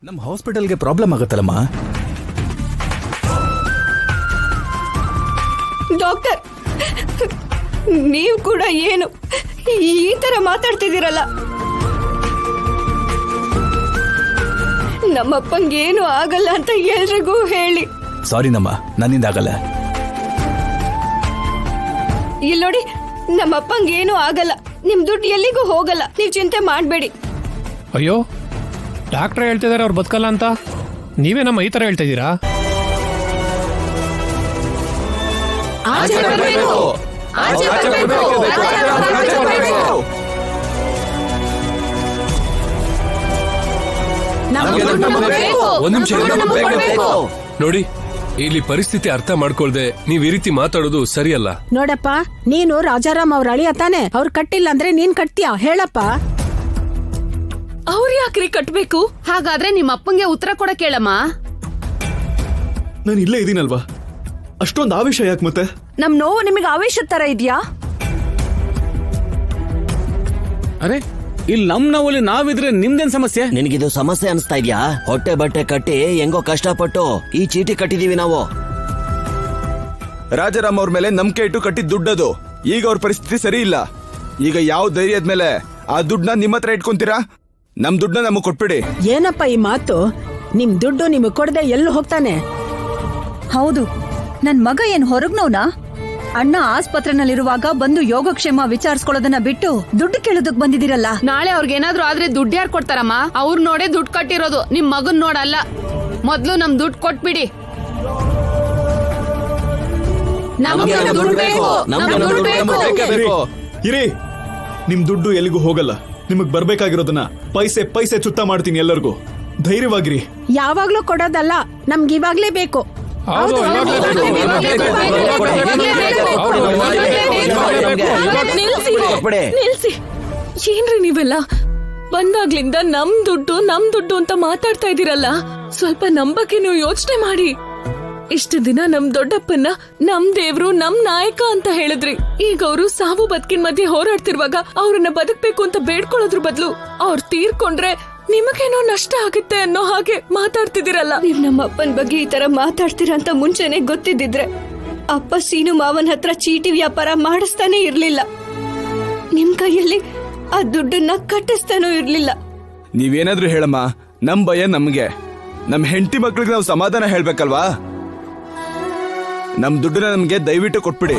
ನಮ್ಮ ಹಾಸ್ಪಿಟಲ್ಗೆ problem ಆಗುತ್ತಲ್ಲಮ್ಮ. Doctor, ನೀವು ಕೂಡ ಏನು ಈ ತರ ಮಾತಾಡ್ತಿದ್ದೀರಲ್ಲ? ನಮ್ಮಪ್ಪಂಗೇನು ಆಗಲ್ಲ ಅಂತ ಎಲ್ರಿಗೂ ಹೇಳಿ. ಸಾರಿ ನಮ್ಮ, ನನ್ನಿಂದ ಆಗಲ್ಲ. ಇಲ್ಲಿ ನೋಡಿ, ನಮ್ಮಪ್ಪಂಗೇನು ಆಗಲ್ಲ. ನಿಮ್ ದುಡ್ಡು ಎಲ್ಲಿಗೂ ಹೋಗಲ್ಲ, ನೀವ್ ಚಿಂತೆ ಮಾಡ್ಬೇಡಿ. ಅಯ್ಯೋ, ಡಾಕ್ಟ್ರ್ ಹೇಳ್ತಿದಾರೆ ಅವ್ರು ಬದುಕಲ್ಲ ಅಂತ, ನೀವೇ ನಮ್ಮ ಈ ತರ ಹೇಳ್ತಾ ಇದ್ದೀರಾ? ಒಂದ್ ನಿಮಿಷ ನೋಡಿ, ಇಲ್ಲಿ ಪರಿಸ್ಥಿತಿ ಅರ್ಥ ಮಾಡ್ಕೊಳ್ದೆ ನೀವ್ ಈ ರೀತಿ ಮಾತಾಡೋದು ಸರಿಯಲ್ಲ. ನೋಡಪ್ಪ, ನೀನು ರಾಜಾರಾಮ್ ಅವ್ರ ಅಳಿಯ ತಾನೆ. ಅವ್ರು ಕಟ್ಟಿಲ್ಲ ಅಂದ್ರೆ ನೀನ್ ಕಟ್ತೀಯಾ? ಹೇಳಪ್ಪ. ಅವ್ರು ಯಾಕ್ರಿ ಕಟ್ಬೇಕು? ಹಾಗಾದ್ರೆ ನಿಮ್ಮ ಅಪ್ಪಂಗೆ ಉತ್ತರ ಕೊಡ ಕೇಳಮ್ಮ. ನಾನು ಇಲ್ಲೇ ಇದೀನಲ್ವಾ, ಅಷ್ಟೊಂದು ಆವೇಶ ಯಾಕೆ ಮತ್ತೆ? ನಮ್ ನೋವು ನಿಮಗೆ ಆವೇಶದ ತರ ಇದೆಯಾ? ಅರೆ, ಇಲ್ಲಿ ನಮ್ ನೋವಲ್ಲಿ ನಾವಿದ್ರೆ ನಿಮ್ದೇನ್ ಸಮಸ್ಯೆ? ನಿನಗಿದು ಸಮಸ್ಯೆ ಅನಿಸ್ತಾ ಇದ್ಯಾ? ಹೊಟ್ಟೆ ಬಟ್ಟೆ ಕಟ್ಟಿ ಹೆಂಗೋ ಕಷ್ಟಪಟ್ಟು ಈ ಚೀಟಿ ಕಟ್ಟಿದೀವಿ ನಾವು. ರಾಜಾರಾಮ್ ಅವ್ರ ಮೇಲೆ ನಂಬಿಕೆ ಇಟ್ಟು ಕಟ್ಟಿದ್ ದುಡ್ಡದು. ಈಗ ಅವ್ರ ಪರಿಸ್ಥಿತಿ ಸರಿ ಇಲ್ಲ. ಈಗ ಯಾವ ಧೈರ್ಯದ ಮೇಲೆ ಆ ದುಡ್ಡನ್ನ ನಿಮ್ಮ ಹತ್ರ ಇಟ್ಕೊಂತೀರಾ? ನಮ್ ದುಡ್ಡನ್ನ ನಮಗ್ ಕೊಟ್ಬಿಡಿ. ಏನಪ್ಪ ಈ ಮಾತು? ನಿಮ್ ದುಡ್ಡು ನಿಮಗ್ ಕೊಡದೆ ಎಲ್ಲೂ ಹೋಗ್ತಾನೆ? ಹೌದು, ನನ್ ಮಗ ಏನ್ ಹೊರಗ್ನೋನಾ? ಅಣ್ಣ ಆಸ್ಪತ್ರೆನಲ್ಲಿರುವಾಗ ಬಂದು ಯೋಗಕ್ಷೇಮ ವಿಚಾರಿಸ್ಕೊಳ್ಳೋದನ್ನ ಬಿಟ್ಟು ದುಡ್ಡು ಕೇಳೋದಕ್ ಬಂದಿದ್ದೀರಲ್ಲ. ನಾಳೆ ಅವ್ರಿಗೇನಾದ್ರೂ ಆದ್ರೆ ದುಡ್ಡು ಯಾರು ಕೊಡ್ತಾರಮ್ಮ? ಅವ್ರು ನೋಡೇ ದುಡ್ಡು ಕಟ್ಟಿರೋದು, ನಿಮ್ ಮಗನ್ ನೋಡಲ್ಲ. ಮೊದ್ಲು ನಮ್ ದುಡ್ಡು ಕೊಟ್ಬಿಡಿ. ಇರಿ, ನಿಮ್ ದುಡ್ಡು ಎಲ್ಲಿಗೂ ಹೋಗಲ್ಲ. ನಿಮಗ್ ಬರ್ಬೇಕಾಗಿರೋದನ್ನ ಪೈಸೆ ಪೈಸೆ ಚುತ್ತ ಮಾಡ್ತೀನಿ. ಎಲ್ಲರಿಗೂ ಧೈರ್ಯವಾಗಿರಿ. ಯಾವಾಗ್ಲೂ ಕೊಡೋದಲ್ಲ, ನಮ್ಗೆ ಇವಾಗ್ಲೇ ಬೇಕು. ನಿಲ್ಸಿ. ಏನ್ರಿ ನೀವೆಲ್ಲ ಬಂದಾಗ್ಲಿಂದ ನಮ್ ದುಡ್ಡು ಅಂತ ಮಾತಾಡ್ತಾ ಇದೀರಲ್ಲ? ಸ್ವಲ್ಪ ನಮ್ ಬಗ್ಗೆ ನೀವು ಯೋಚನೆ ಮಾಡಿ. ಇಷ್ಟು ದಿನ ನಮ್ ದೊಡ್ಡಪ್ಪನ್ನ ನಮ್ ದೇವ್ರು, ನಮ್ ನಾಯಕ ಅಂತ ಹೇಳಿದ್ರಿ. ಈಗ ಅವರು ಸಾವು ಬದುಕಿನ ಮಧ್ಯೆ ಹೋರಾಡ್ತಿರುವಾಗ ಅವ್ರನ್ನ ಬದುಕ್ಬೇಕು ಅಂತ ಬೇಡ್ಕೊಳ್ಳೋದ್ರ ಬದಲು ಅವ್ರು ತೀರ್ಕೊಂಡ್ರೆ ನಿಮಗೇನೋ ನಷ್ಟ ಆಗುತ್ತೆ ಅನ್ನೋ ಹಾಗೆ ಮಾತಾಡ್ತಿದ್ದೀರಲ್ಲ. ನೀವ್ ನಮ್ಮ ಅಪ್ಪನ ಬಗ್ಗೆ ಈ ತರ ಮಾತಾಡ್ತೀರಾ ಅಂತ ಮುಂಚೆನೆ ಗೊತ್ತಿದ್ದಿದ್ರೆ ಅಪ್ಪ ಸೀನು ಮಾವನ್ ಹತ್ರ ಚೀಟಿ ವ್ಯಾಪಾರ ಮಾಡಿಸ್ತಾನೆ ಇರ್ಲಿಲ್ಲ. ನಿಮ್ ಕೈಯಲ್ಲಿ ಆ ದುಡ್ಡನ್ನ ಕಟ್ಟಿಸ್ತಾನೂ ಇರ್ಲಿಲ್ಲ. ನೀವೇನಾದ್ರೂ ಹೇಳಮ್ಮ, ನಮ್ ಭಯ ನಮ್ಗೆ. ನಮ್ ಹೆಂಡತಿ ಮಕ್ಳಿಗೆ ನಾವು ಸಮಾಧಾನ ಹೇಳ್ಬೇಕಲ್ವಾ? ನಮ್ ದುಡ್ಡನ್ನ ನಮ್ಗೆ ದಯವಿಟ್ಟು ಕೊಟ್ಬಿಡಿ.